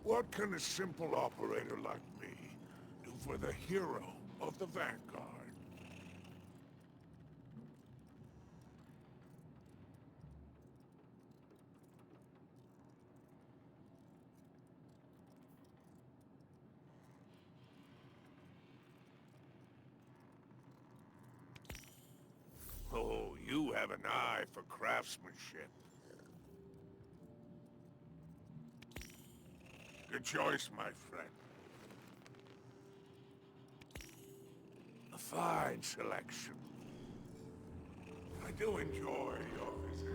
What can a simple operator like me do for the hero of the Vanguard? Oh, you have an eye for craftsmanship. Good choice, my friend. A fine selection. I do enjoy your visit.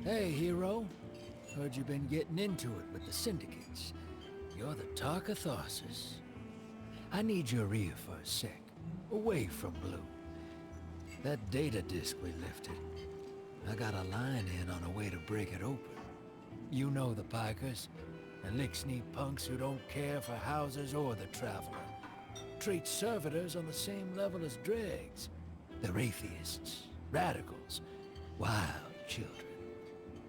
Hey, hero. Heard you've been getting into it with the syndicates. You're the talk of Tharsis. I need your ear for a sec, away from Blue. That data disk we lifted. I got a line in on a way to break it open. You know the pikers, the lick-sneak punks who don't care for houses or the traveler. Treat servitors on the same level as dregs. They're atheists, radicals, wild children.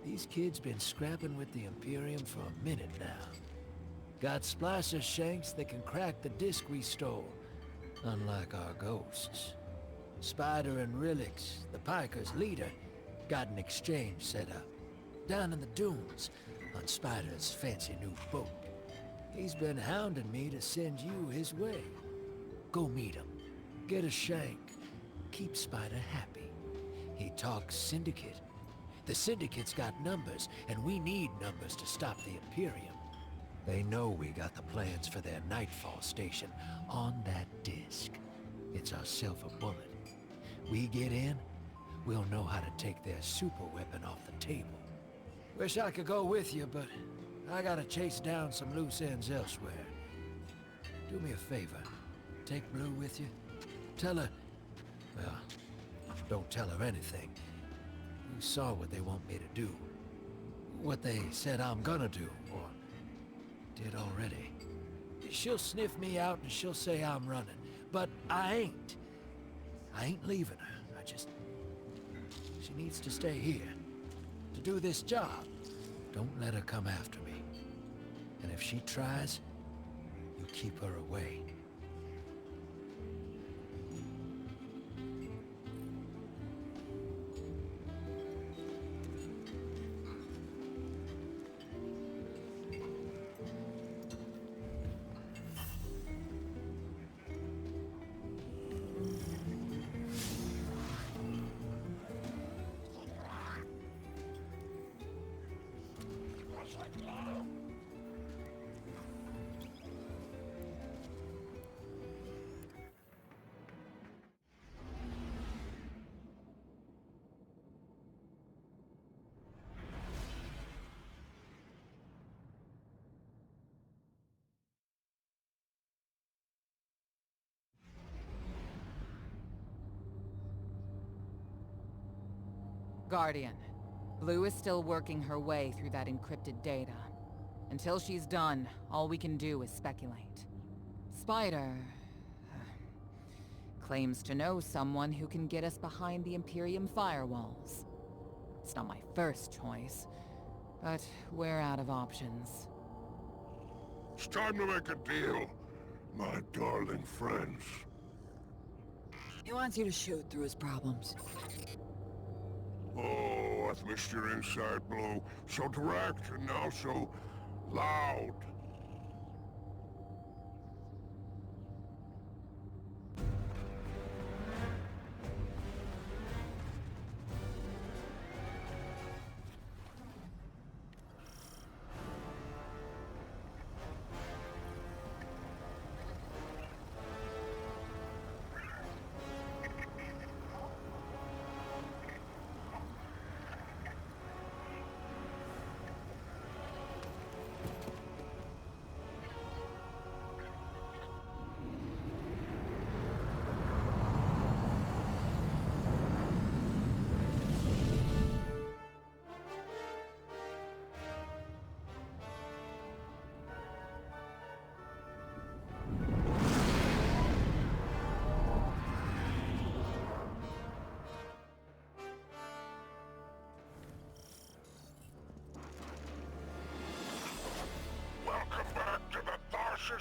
These kids been scrapping with the Imperium for a minute now. Got splicer shanks that can crack the disc we stole, unlike our ghosts. Spider and Rilix, the Pikers' leader, got an exchange set up, down in the dunes, on Spider's fancy new boat. He's been hounding me to send you his way. Go meet him, get a shank, keep Spider happy. He talks Syndicate. The Syndicate's got numbers, and we need numbers to stop the Imperium. They know we got the plans for their Nightfall station on that disc. It's our silver bullet. We get in, we'll know how to take their super weapon off the table. Wish I could go with you, but I gotta chase down some loose ends elsewhere. Do me a favor. Take Blue with you. Tell her... well, don't tell her anything. You saw what they want me to do. What they said I'm gonna do, or did already. She'll sniff me out and she'll say I'm running, but I ain't. I ain't leaving her. She needs to stay here, to do this job. Don't let her come after me. And if she tries, you keep her away. Guardian, Blue is still working her way through that encrypted data. Until she's done, all we can do is speculate. Spider... claims to know someone who can get us behind the Imperium firewalls. It's not my first choice, but we're out of options. It's time to make a deal, my darling friends. He wants you to shoot through his problems. Oh, I've missed your inside blow. So direct and now so loud.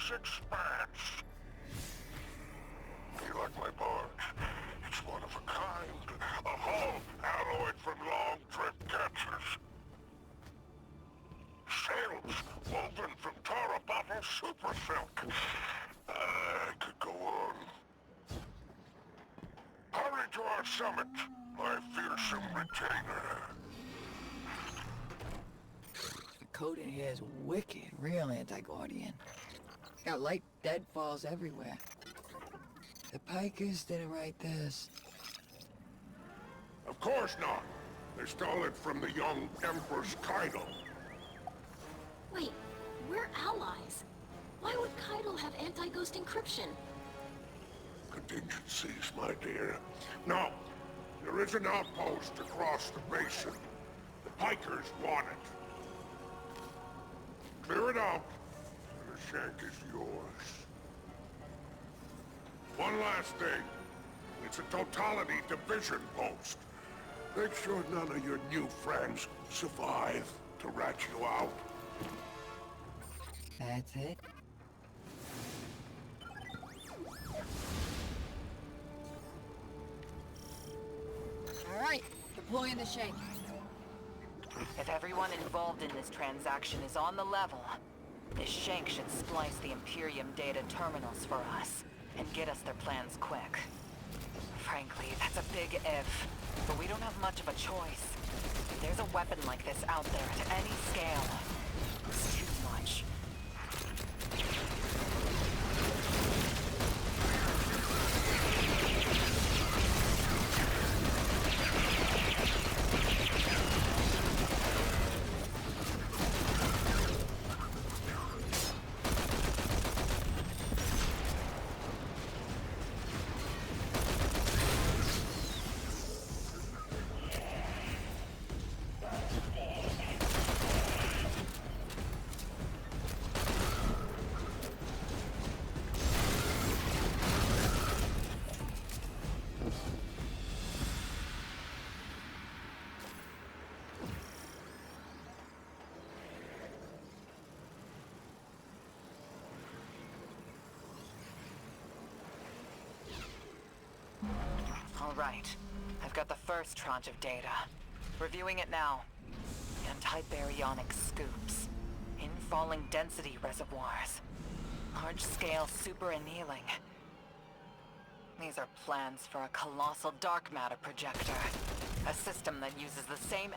endless expanse. You like my barge? It's one of a kind. A hull alloyed from long drift catchers. Sails woven from Tara bottle super silk. I could go on. Hurry to our summit, my fearsome retainer. The code in here is wicked, real anti-Guardian. Got light deadfalls everywhere. The Pikers didn't write this. Of course not. They stole it from the young Empress Kaido. Wait, we're allies. Why would Kaido have anti-ghost encryption? Contingencies, my dear. No, there is an outpost across the basin. The Pikers want it. Clear it out, and the shank is yours. One last thing. It's a totality division post. Make sure none of your new friends survive to rat you out. That's it? Alright, deploying the shank. If everyone involved in this transaction is on the level, this shank should splice the Imperium data terminals for us, and get us their plans quick. Frankly, that's a big if, but we don't have much of a choice. If there's a weapon like this out there at any scale, it's too much. All right. I've got the first tranche of data. Reviewing it now. Anti-baryonic scoops. Infalling density reservoirs. Large-scale super-annealing. These are plans for a colossal dark matter projector. A system that uses the same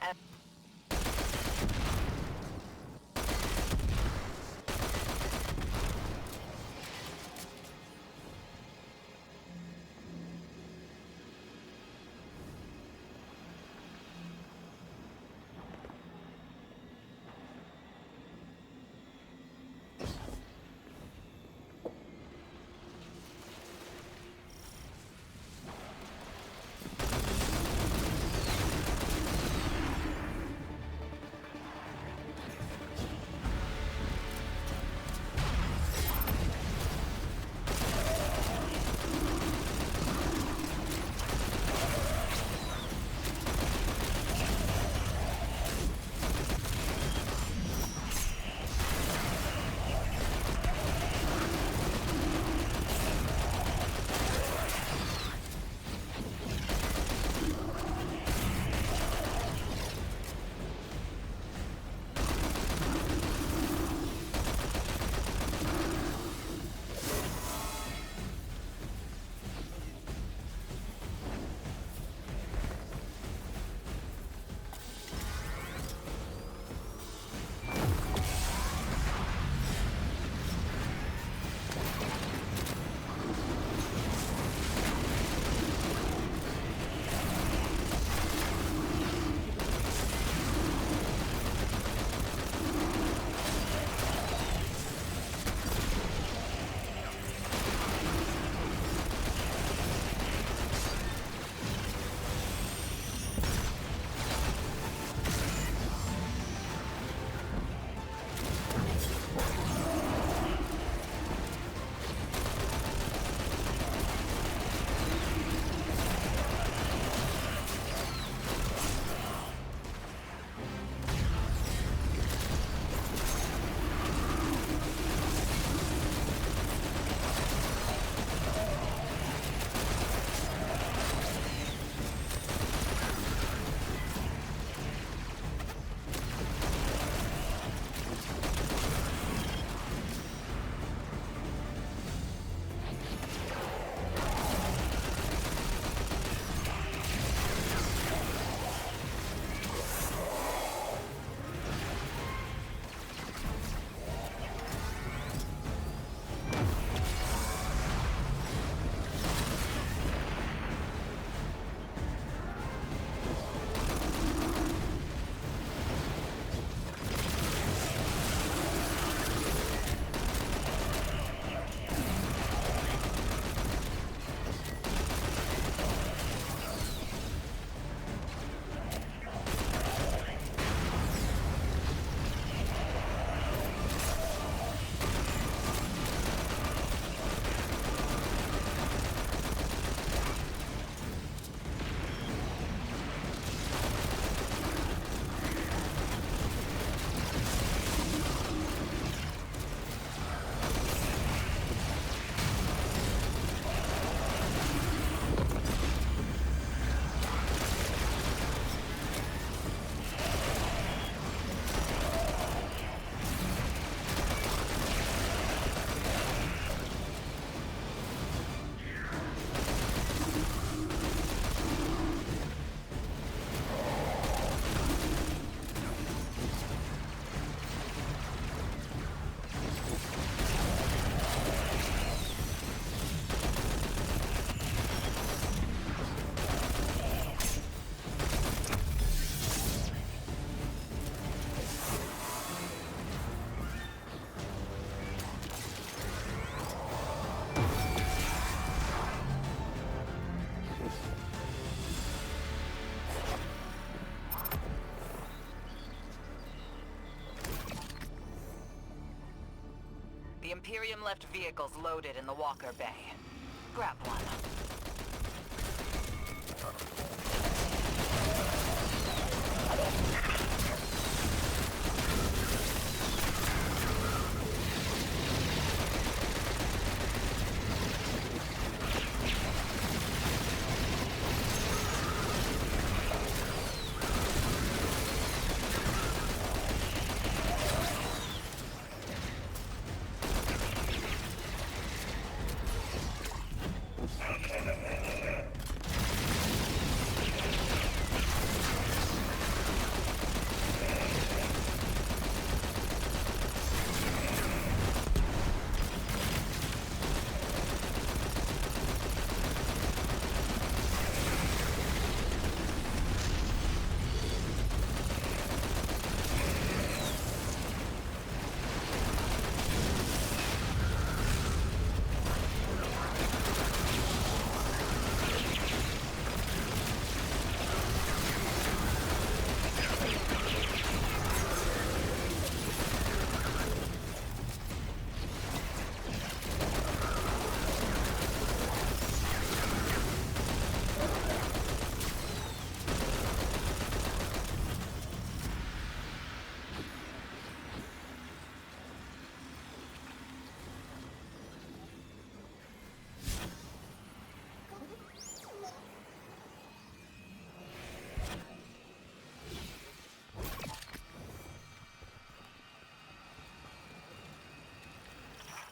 The Imperium left vehicles loaded in the Walker Bay. Grab one.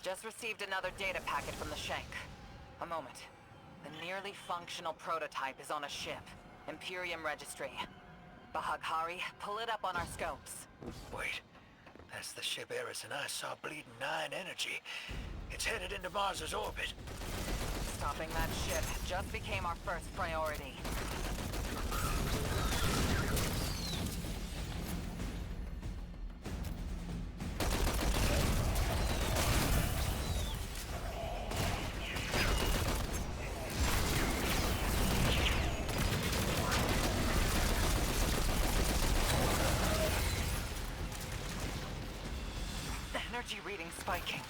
Just received another data packet from the Shank. A moment. The nearly functional prototype is on a ship. Imperium Registry. Bahaghari, pull it up on our scopes. Wait, that's the ship Eris and I saw bleeding 9 energy. It's headed into Mars's orbit. Stopping that ship just became our first priority. Energy reading spiking.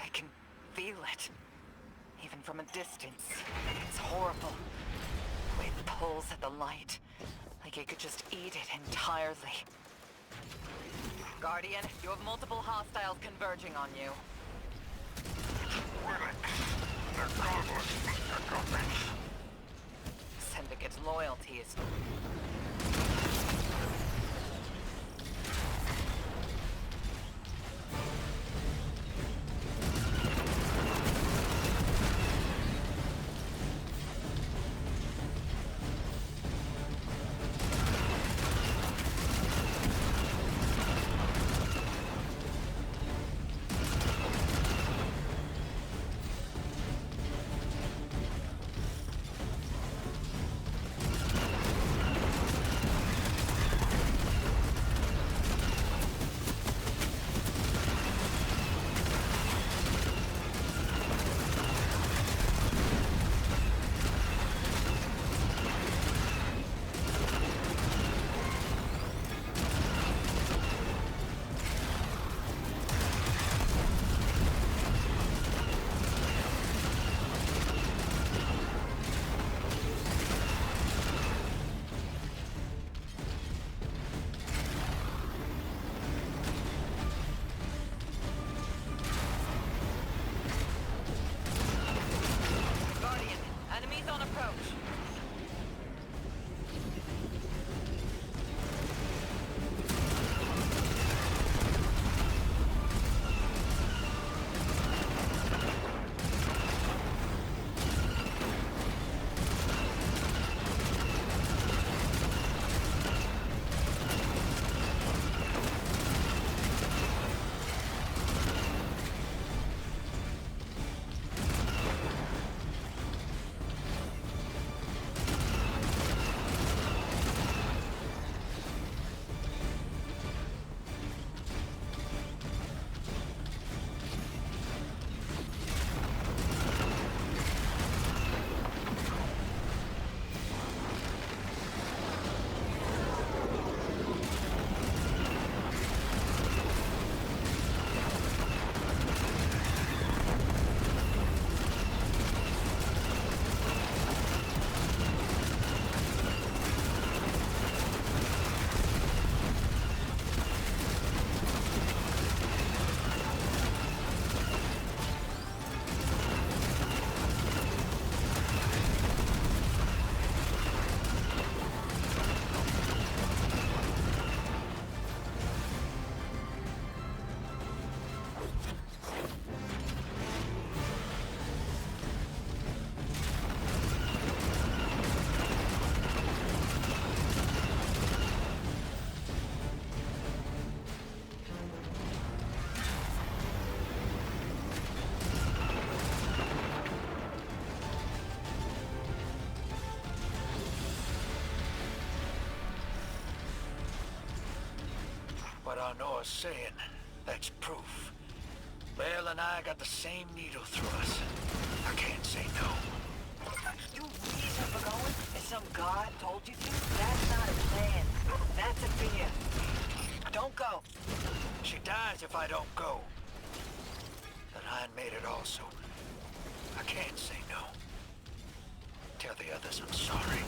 I can feel it. Even from a distance. It's horrible. The way it pulls at the light. Like it could just eat it entirely. Guardian, you have multiple hostiles converging on you. Syndicate's loyalty is... what I know is saying. That's proof. Belle and I got the same needle through us. I can't say no. You reason for going? As some god told you to? That's not a plan. That's a fear. Don't go. She dies if I don't go. The line made it also. I can't say no. Tell the others I'm sorry.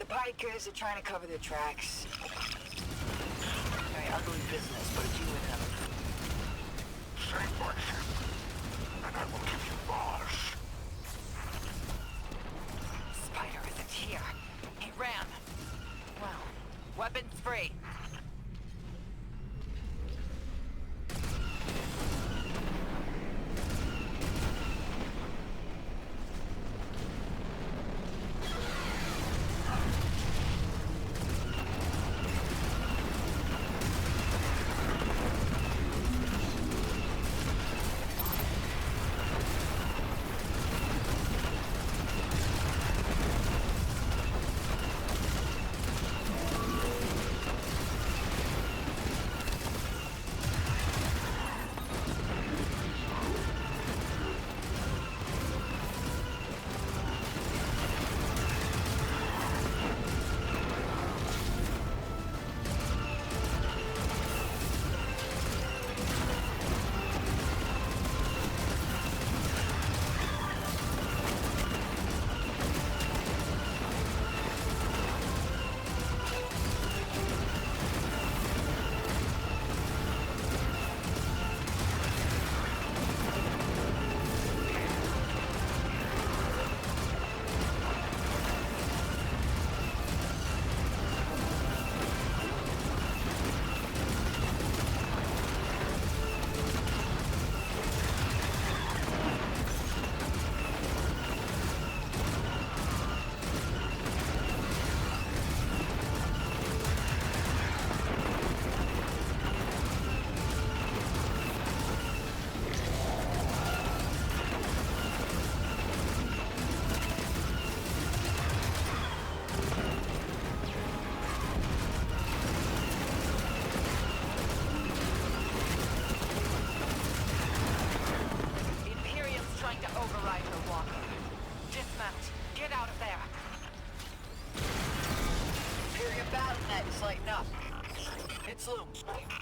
Bikers are trying to cover their tracks. Very ugly business, but it's you and them. Say my ship, and I will give you bars. Spider isn't here. He ran. Well, weapons free.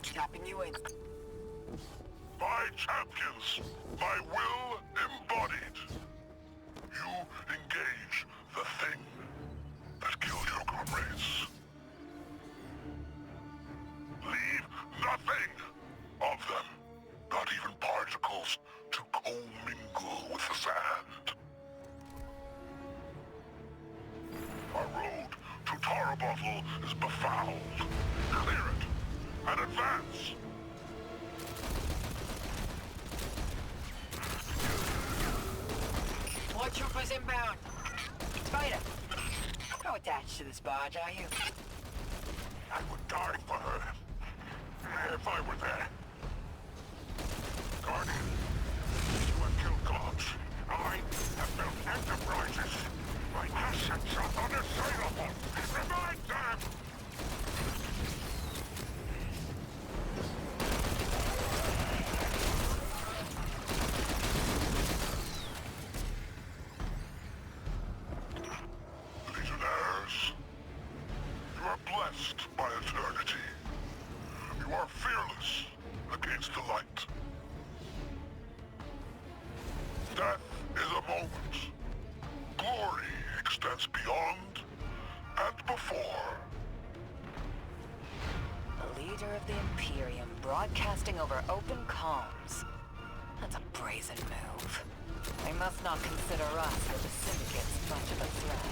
Tapping you in. My champions, my will embodied. You engage the thing that killed your comrades. Leave nothing of them, not even particles, to commingle with the sand. Our road to Tarabottle is befouled. Clear it, and advance! More troopers inbound. Spider, how attached to this barge are you? I would die for her, if I were there. Guardian, you have killed gods. I have built enterprises. My assets are unassailable. Revive them! Legionnaires, you are blessed by eternity. You are fearless against the light. Death is a moment. Glory extends beyond and before. The leader of the Imperium broadcasting over open comms. That's a brazen move. They must not consider us or the Syndicates much of a threat.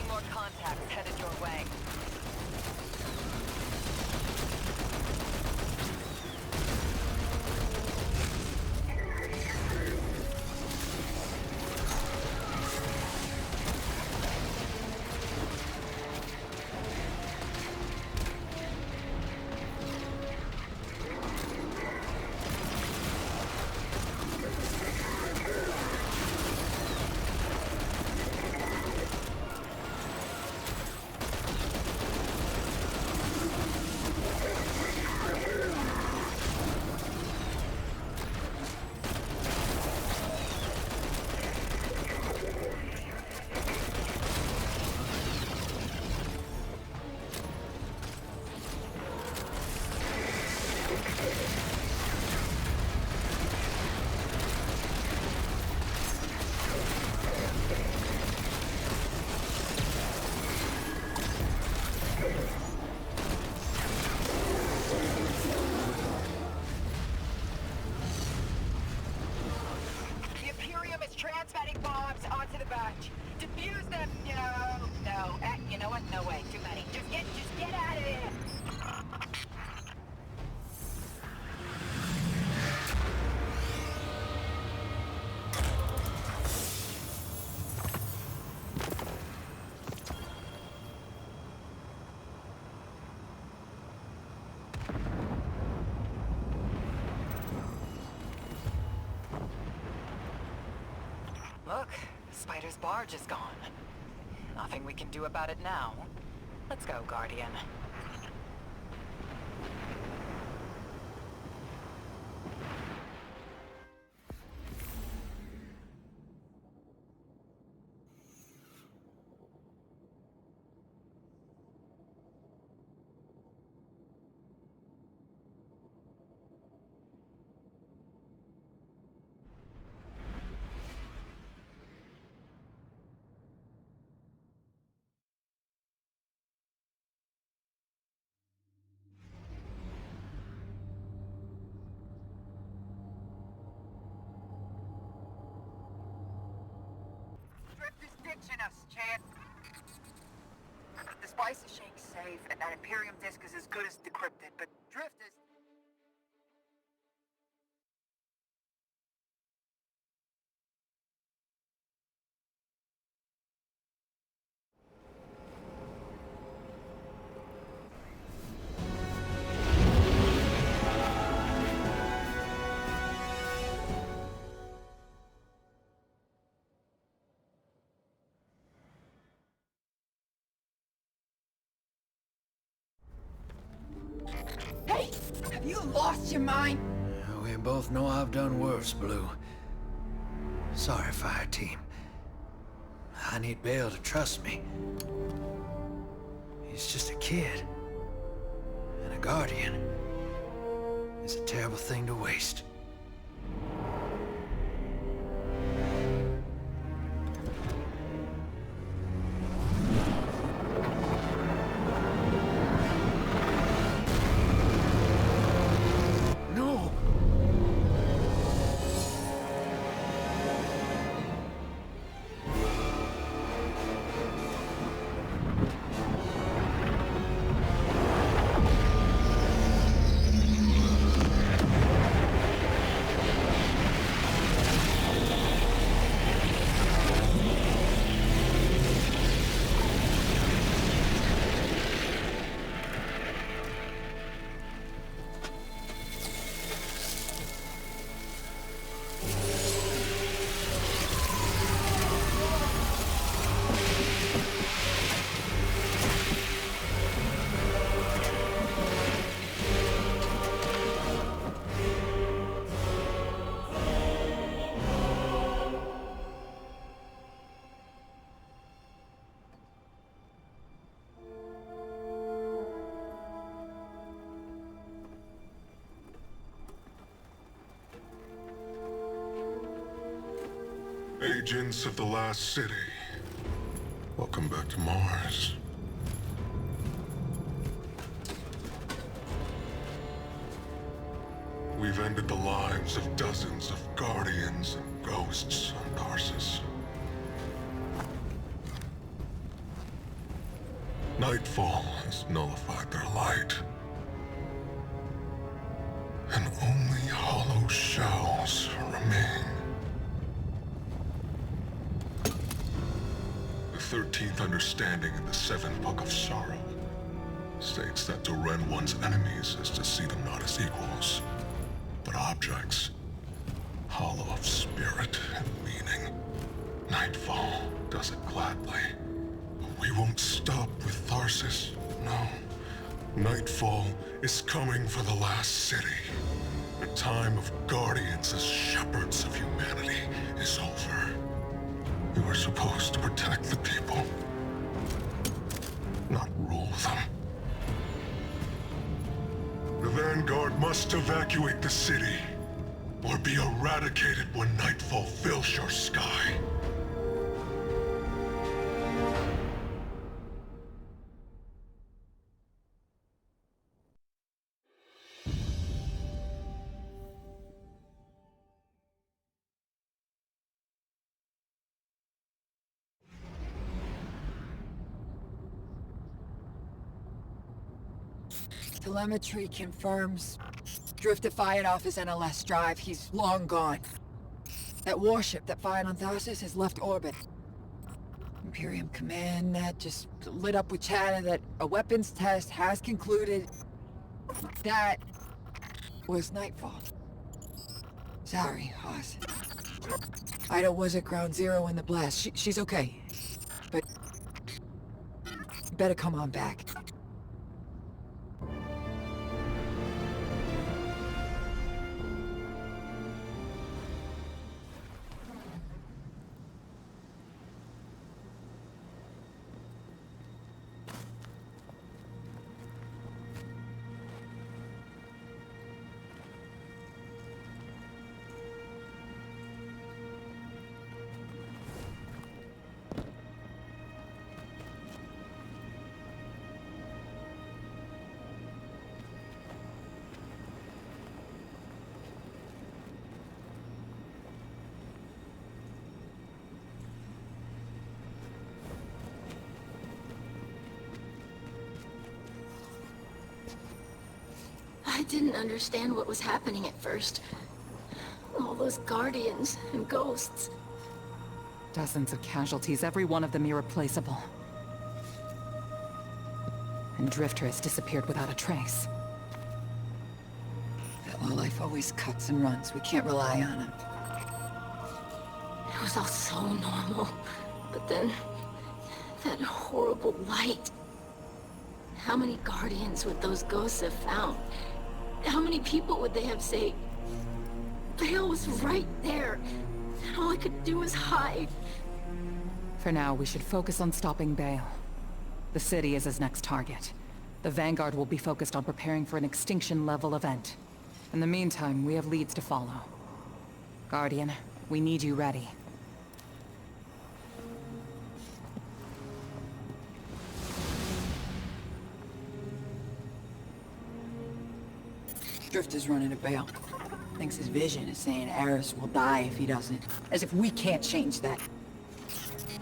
More contacts headed your way. Transmitting bombs onto the barge. Defuse them. No. You know what? No way. Too many. Just get out of here. Look, Spider's barge is gone. Nothing we can do about it now. Let's go, Guardian. pinching us, Chad. The spice is Shank's safe, and that Imperium disk is as good as decrypted, but Drift is... Hey! Have you lost your mind? We both know I've done worse, Blue. Sorry, fire team. I need Bale to trust me. He's just a kid. And a guardian is a terrible thing to waste. No! Agents of the Last City, welcome back to Mars. We've ended the lives of dozens of Guardians and Ghosts on Tarsus. Nightfall has nullified their light. And only hollow shells remain. The 13th understanding in the 7th Book of Sorrow states that to rend one's enemies is to see them not as equals, but objects, hollow of spirit and meaning. Nightfall does it gladly. But we won't stop with Tarsus, no. Nightfall is coming for the last city. The time of Guardians as shepherds of humanity is over. We were supposed to protect the people, not rule them. The Vanguard must evacuate the city, or be eradicated when Nightfall fills your sky. Telemetry confirms Drifter fired off his NLS drive. He's long gone. That warship that fired on Tarsus has left orbit. Imperium Command Net just lit up with chatter that a weapons test has concluded. That was Nightfall. Sorry, Hoss. Ida was at ground zero in the blast. She's okay. But you better come on back. didn't understand what was happening at first. All those guardians and ghosts. Dozens of casualties, every one of them irreplaceable. And Drifter has disappeared without a trace. That low-life always cuts and runs. We can't rely on him. It was all so normal. But then, that horrible light. How many guardians would those ghosts have found? How many people would they have saved? Bale was right there. And all I could do was hide. For now, we should focus on stopping Bale. The city is his next target. The Vanguard will be focused on preparing for an extinction-level event. In the meantime, we have leads to follow. Guardian, we need you ready. Drifter's running a Bale. Thinks his vision is saying Eris will die if he doesn't. As if we can't change that.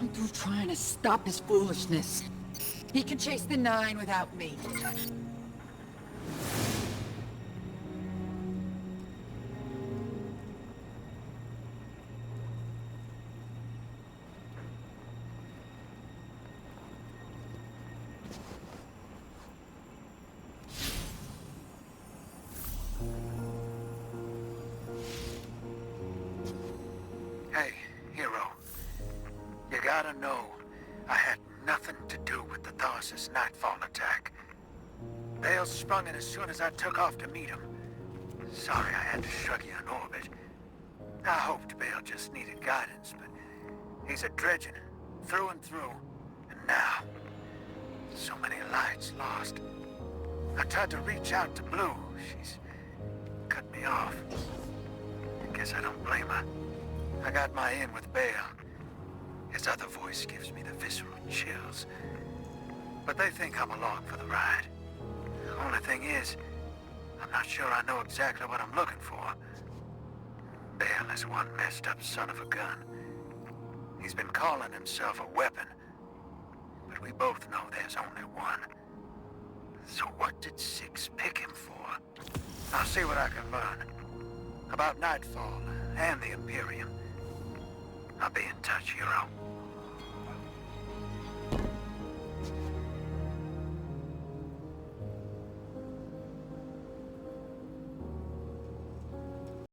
I'm through trying to stop his foolishness. He can chase the 9 without me. Hey, hero. You gotta know, I had nothing to do with the Tharsis Nightfall attack. Bale sprung it as soon as I took off to meet him. Sorry I had to shrug you in orbit. I hoped Bale just needed guidance, but he's a dredgen, through and through. And now, so many lights lost. I tried to reach out to Blue. She's cut me off. I guess I don't blame her. I got my in with Bale. His other voice gives me the visceral chills. But they think I'm along for the ride. The only thing is, I'm not sure I know exactly what I'm looking for. Bale is one messed up son of a gun. He's been calling himself a weapon. But we both know there's only one. So what did Six pick him for? I'll see what I can learn. About Nightfall and the Imperium. I'll be in touch, hero.